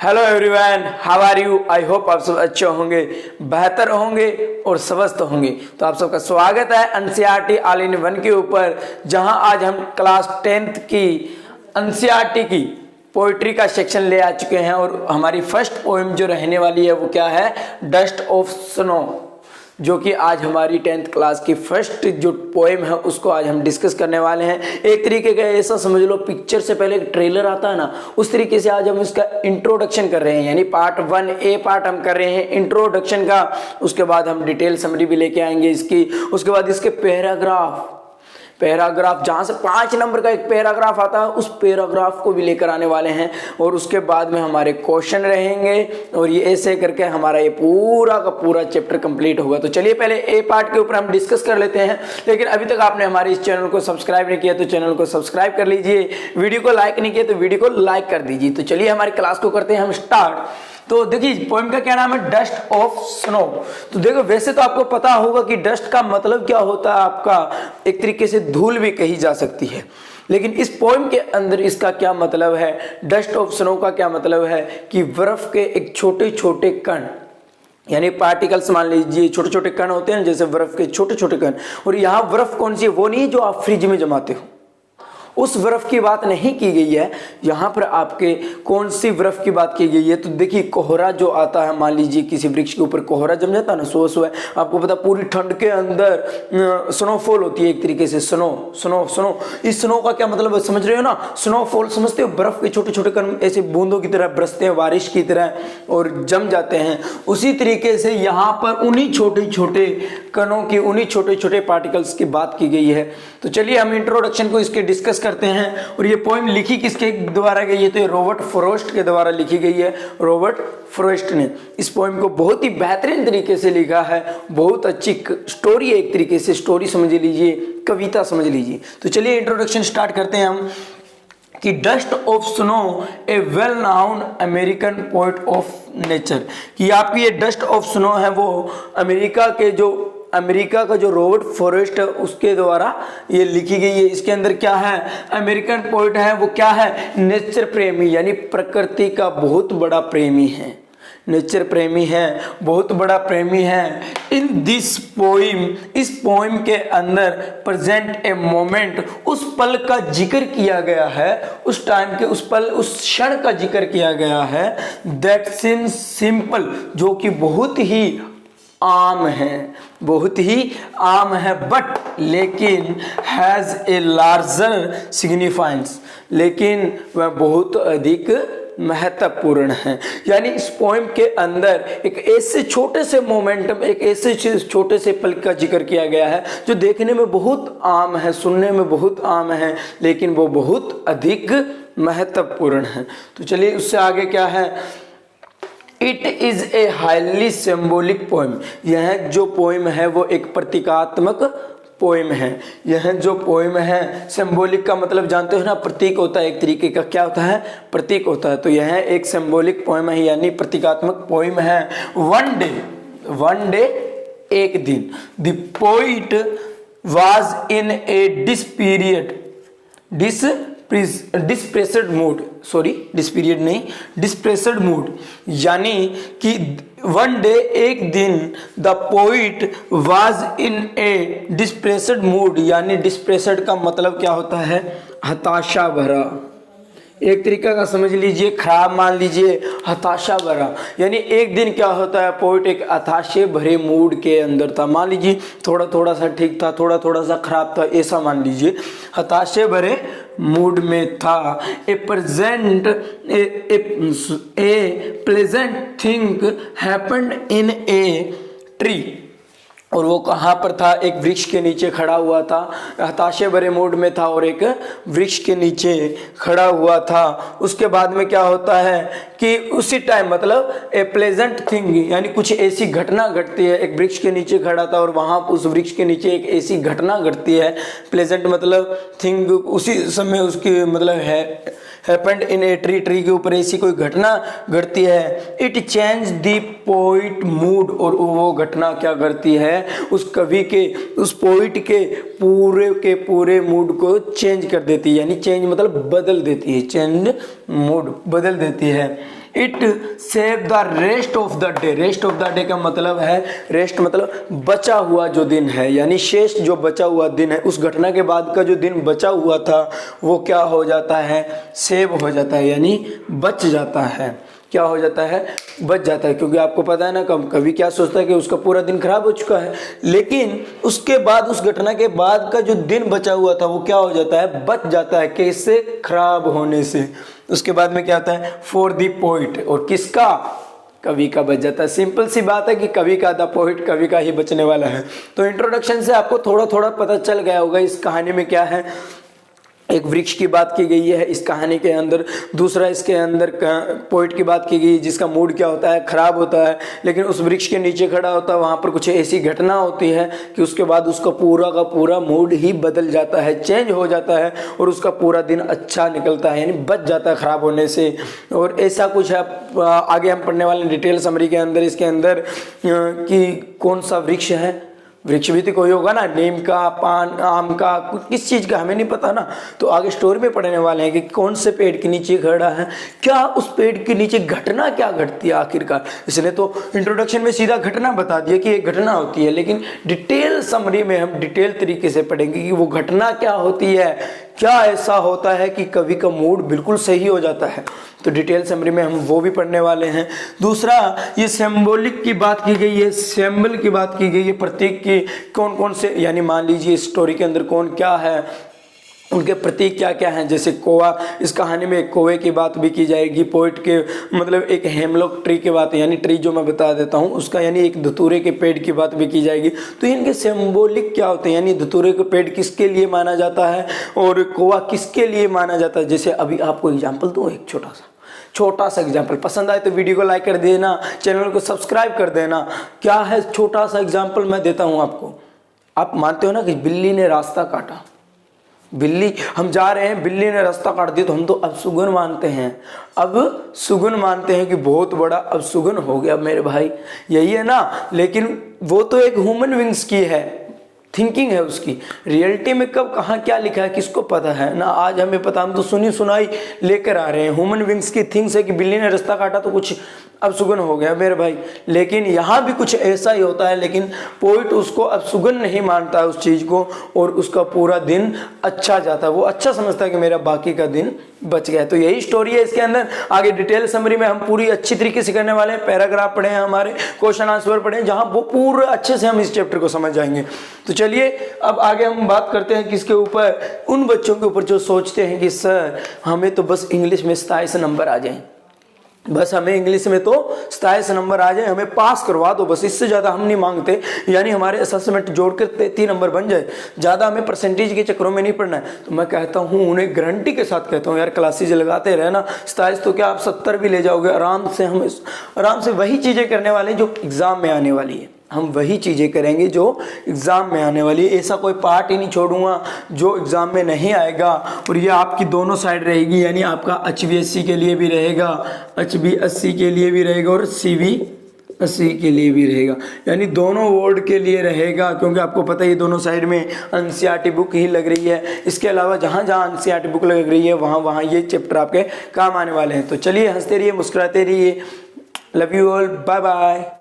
Hello everyone, how are you. I hope आप सब अच्छे होंगे, बेहतर होंगे और स्वस्थ होंगे। तो आप सबका स्वागत है एनसीईआरटी ऑल इन वन के ऊपर, जहां आज हम क्लास 10th की एनसीईआरटी की पोइट्री का सेक्शन ले आ चुके हैं। और हमारी फर्स्ट पोएम जो रहने वाली है वो क्या है, डस्ट ऑफ स्नो, जो कि आज हमारी 10th क्लास की फर्स्ट जो पोएम है उसको आज हम डिस्कस करने वाले हैं। एक तरीके का ऐसा समझ लो, पिक्चर से पहले एक ट्रेलर आता है ना, उस तरीके से आज हम इसका इंट्रोडक्शन कर रहे हैं। यानी पार्ट 1A पार्ट हम कर रहे हैं इंट्रोडक्शन का। उसके बाद हम डिटेल समरी भी लेके आएंगे इसकी। उसके बाद इसके पैराग्राफ जहां से 5 नंबर का एक पैराग्राफ आता है, उस पैराग्राफ को भी लेकर आने वाले हैं। और उसके बाद में हमारे क्वेश्चन रहेंगे और ये ऐसे करके हमारा ये पूरा का पूरा चैप्टर कंप्लीट होगा। तो चलिए पहले ए पार्ट के ऊपर हम डिस्कस कर लेते हैं। लेकिन अभी तक आपने हमारे इस चैनल को सब्सक्राइब नहीं किया तो चैनल को सब्सक्राइब कर लीजिए, वीडियो को लाइक नहीं किया तो वीडियो को लाइक कर दीजिए। तो चलिए हमारी क्लास को करते हैं हम स्टार्ट। तो देखिए पोएम का क्या नाम है, डस्ट ऑफ स्नो। तो देखो वैसे तो आपको पता होगा कि डस्ट का मतलब क्या होता है, आपका एक तरीके से धूल भी कही जा सकती है। लेकिन इस पोएम के अंदर इसका क्या मतलब है, डस्ट ऑफ स्नो का क्या मतलब है कि बर्फ के एक छोटे छोटे कण, यानी पार्टिकल्स मान लीजिए, छोटे छोटे कण होते हैं जैसे बर्फ के छोटे छोटे कण। और यहाँ बर्फ कौन सी है, वो नहीं जो आप फ्रिज में जमाते हो, उस बर्फ की बात नहीं की गई है। यहाँ पर आपके कौन सी बर्फ की बात की गई है, तो देखिए कोहरा जो आता है, मान लीजिए किसी वृक्ष के ऊपर कोहरा जम जाता है ना सुबह सुबह, आपको पता पूरी ठंड के अंदर स्नोफॉल होती है एक तरीके से। स्नो इस स्नो का क्या मतलब है समझ रहे हो ना, स्नोफॉल समझते हो, बर्फ के छोटे छोटे कण ऐसे बूंदों की तरह बरसते हैं बारिश की तरह और जम जाते हैं। उसी तरीके से यहाँ पर उन्हीं छोटे छोटे कणों की, उन्हीं छोटे छोटे पार्टिकल्स की बात की गई है। तो चलिए हम इंट्रोडक्शन को इसके डिस्कस करते हैं। और ये पोएम लिखी किसके द्वारा गई है, तो ये रॉबर्ट फ्रॉस्ट के द्वारा लिखी गई है। रॉबर्ट फ्रॉस्ट ने इस पोएम को बहुत ही बेहतरीन तरीके से लिखा है। बहुत अच्छी स्टोरी है, एक तरीके से स्टोरी समझ लीजिए, कविता समझ लीजिए। तो चलिए इंट्रोडक्शन स्टार्ट करते हैं हम कि dust of snow A well known American poet of nature, कि आपकी ये डस्ट ऑफ स्नो है वो अमेरिका का जो रॉबर्ट फ्रॉस्ट है उसके द्वारा ये लिखी गई है। इसके अंदर क्या है, अमेरिकन पोएट है वो क्या है, नेचर प्रेमी, यानी प्रकृति का बहुत बड़ा प्रेमी है, नेचर प्रेमी है, बहुत बड़ा प्रेमी है। इन दिस पोइम, इस पोइम के अंदर प्रेजेंट ए मोमेंट, उस पल का जिक्र किया गया है, उस टाइम के उस पल, उस क्षण का जिक्र किया गया है। दैट सीम्स सिंपल, जो कि बहुत ही आम है, बहुत ही आम है, बट लेकिन हैज ए लार्जर सिग्निफाइंस, लेकिन वह बहुत अधिक महत्वपूर्ण है। यानी इस पोएम के अंदर एक ऐसे छोटे से मोमेंटम, एक ऐसे छोटे से पल का जिक्र किया गया है जो देखने में बहुत आम है, सुनने में बहुत आम है, लेकिन वो बहुत अधिक महत्वपूर्ण है। तो चलिए उससे आगे क्या है, it is a highly symbolic poem. यह जो पोएम है वो एक प्रतीकात्मक पोएम है। यह जो पोएम है, सिंबॉलिक का मतलब जानते हो ना, प्रतीक होता है एक तरीके का, क्या होता है, प्रतीक होता है। तो यह एक सिंबॉलिक पोएम है, यानी प्रतीकात्मक पोएम है। वन डे एक दिन, the poet was in a depressed mood, यानी कि वन डे एक दिन, the poet was in a depressed mood, यानी डिस्प्रेस्ड का मतलब क्या होता है, हताशा भरा, एक तरीका का समझ लीजिए, खराब मान लीजिए, हताशा भरा। यानी एक दिन क्या होता है, पोइट एक हताशे भरे मूड के अंदर था। मान लीजिए थोड़ा थोड़ा सा ठीक था, थोड़ा थोड़ा सा खराब था, ऐसा मान लीजिए, हताशे भरे मूड में था। ए pleasant thing happened in a tree, और वो कहाँ पर था, एक वृक्ष के नीचे खड़ा हुआ था, हताशे भरे मूड में था और एक वृक्ष के नीचे खड़ा हुआ था। उसके बाद में क्या होता है कि उसी टाइम, मतलब ए प्लेजेंट थिंग, यानी कुछ ऐसी घटना घटती है। एक वृक्ष के नीचे खड़ा था और वहाँ उस वृक्ष के नीचे एक ऐसी घटना घटती है। प्लेजेंट मतलब थिंग, उसी समय उसकी मतलब है happened in a tree, tree के ऊपर ऐसी कोई घटना घटती है। It change the poet mood, और वो घटना क्या करती है, उस कवि के, उस पोइट के पूरे मूड को चेंज कर देती है। यानी चेंज मतलब बदल देती है, चेंज मूड बदल देती है। It save the rest of the day. Rest of the day का मतलब है, रेस्ट मतलब बचा हुआ जो दिन है, यानी शेष जो बचा हुआ दिन है, उस घटना के बाद का जो दिन बचा हुआ था वो क्या हो जाता है, सेव हो जाता है, यानी बच जाता है। क्या हो जाता है, बच जाता है। क्योंकि आपको पता है ना, कभी क्या सोचता है कि उसका पूरा दिन खराब हो चुका है, लेकिन उसके बाद, उस घटना के बाद का जो दिन बचा हुआ था वो क्या हो जाता है, बच जाता है। कैसे, खराब होने से। उसके बाद में क्या आता है, फॉर द पोइट, और किसका, कवि का बच जाता है। सिंपल सी बात है कि कवि का, द पोइट, कवि का ही बचने वाला है। तो इंट्रोडक्शन से आपको थोड़ा थोड़ा पता चल गया होगा इस कहानी में क्या है। एक वृक्ष की बात की गई है इस कहानी के अंदर, दूसरा इसके अंदर पोइट की बात की गई है जिसका मूड क्या होता है, खराब होता है, लेकिन उस वृक्ष के नीचे खड़ा होता है, वहाँ पर कुछ ऐसी घटना होती है कि उसके बाद उसका पूरा का पूरा मूड ही बदल जाता है, चेंज हो जाता है, और उसका पूरा दिन अच्छा निकलता है, यानी बच जाता है खराब होने से। और ऐसा कुछ है, आगे हम पढ़ने वाले डिटेल समरी के अंदर, इसके अंदर कि कौन सा वृक्ष है, वृक्ष भी तो कोई होगा ना, नीम का, पान, आम का, किस चीज़ का हमें नहीं पता ना। तो आगे स्टोरी में पढ़ने वाले हैं कि कौन से पेड़ के नीचे खड़ा है, क्या उस पेड़ के नीचे घटना क्या घटती है आखिरकार। इसलिए तो इंट्रोडक्शन में सीधा घटना बता दिया कि एक घटना होती है, लेकिन डिटेल समरी में हम डिटेल तरीके से पढ़ेंगे कि वो घटना क्या होती है, क्या ऐसा होता है कि कवि का मूड बिल्कुल सही हो जाता है। तो डिटेल समरी में हम वो भी पढ़ने वाले हैं। दूसरा, ये सिंबॉलिक की बात की गई है, सिंबल की बात की गई है, प्रतीक की, कौन कौन से, यानी मान लीजिए स्टोरी के अंदर कौन क्या है, उनके प्रतीक क्या क्या हैं। जैसे कौवा, इस कहानी में कौवे की बात भी की जाएगी। पोइट के मतलब एक हेमलॉक ट्री की बात, यानी ट्री जो मैं बता देता हूँ उसका, यानी एक धतूरे के पेड़ की बात भी की जाएगी। तो इनके सिंबॉलिक क्या होते हैं, यानी धतूरे के पेड़ किसके लिए माना जाता है और कौवा किसके लिए माना जाता है। जैसे अभी आपको एग्जाम्पल दूँ, एक छोटा सा एग्जाम्पल। पसंद आए तो वीडियो को लाइक कर देना, चैनल को सब्सक्राइब कर देना। क्या है, छोटा सा एग्जाम्पल मैं देता हूँ आपको। आप मानते हो ना कि बिल्ली ने रास्ता काटा, बिल्ली, हम जा रहे हैं, बिल्ली ने रास्ता काट दिया, तो हम तो अपशगुन मानते हैं, अब सुगुन मानते हैं कि बहुत बड़ा अपशगुन हो गया मेरे भाई, यही है ना। लेकिन वो तो एक ह्यूमन विंग्स की है, थिंकिंग है उसकी। रियलिटी में कब कहाँ क्या लिखा है किसको पता है ना, आज हमें पता, हम तो सुनी सुनाई लेकर आ रहे हैं। ह्यूमन विंग्स की थिंग्स है कि बिल्ली ने रास्ता काटा तो कुछ अपशगुन हो गया मेरे भाई, लेकिन यहाँ भी कुछ ऐसा ही होता है। लेकिन पोइट उसको अपशगुन नहीं मानता है उस चीज़ को, और उसका पूरा दिन अच्छा जाता है, वो अच्छा समझता है कि मेरा बाकी का दिन बच गया। तो यही स्टोरी है इसके अंदर। आगे डिटेल समरी में हम पूरी अच्छी तरीके से करने वाले हैं। पैराग्राफ पढ़े हैं, हमारे क्वेश्चन आंसर पढ़े, जहाँ वो पूरा अच्छे से हम इस चैप्टर को समझ जाएंगे। तो चलिए अब आगे हम बात करते हैं किसके ऊपर, उन बच्चों के ऊपर जो सोचते हैं कि सर हमें तो बस इंग्लिश में 27 नंबर आ जाएं, बस हमें इंग्लिश में तो 27 नंबर आ जाए, हमें पास करवा दो, बस इससे ज़्यादा हम नहीं मांगते, यानी हमारे असेसमेंट जोड़कर 30 नंबर बन जाए, ज़्यादा हमें परसेंटेज के चक्करों में नहीं पड़ना है। तो मैं कहता हूँ, उन्हें गारंटी के साथ कहता हूँ, यार क्लासेज लगाते रहना, 27 तो क्या आप 70 भी ले जाओगे आराम से। हम आराम से वही चीज़ें करने वाले हैं जो एग्ज़ाम में आने वाली है, हम वही चीज़ें करेंगे जो एग्ज़ाम में आने वाली है। ऐसा कोई पार्ट ही नहीं छोड़ूंगा जो एग्ज़ाम में नहीं आएगा। और ये आपकी दोनों साइड रहेगी, यानी आपका HBSC के लिए भी रहेगा, HBSC के लिए भी रहेगा और CBSE के लिए भी रहेगा, यानी दोनों बोर्ड के लिए रहेगा। क्योंकि आपको पता है ये दोनों साइड में NCERT बुक ही लग रही है। इसके अलावा जहाँ जहाँ NCERT बुक लग रही है वहाँ वहाँ ये चैप्टर आपके काम आने वाले हैं। तो चलिए हंसते रहिए, मुस्कुराते रहिए। Love you all, bye bye.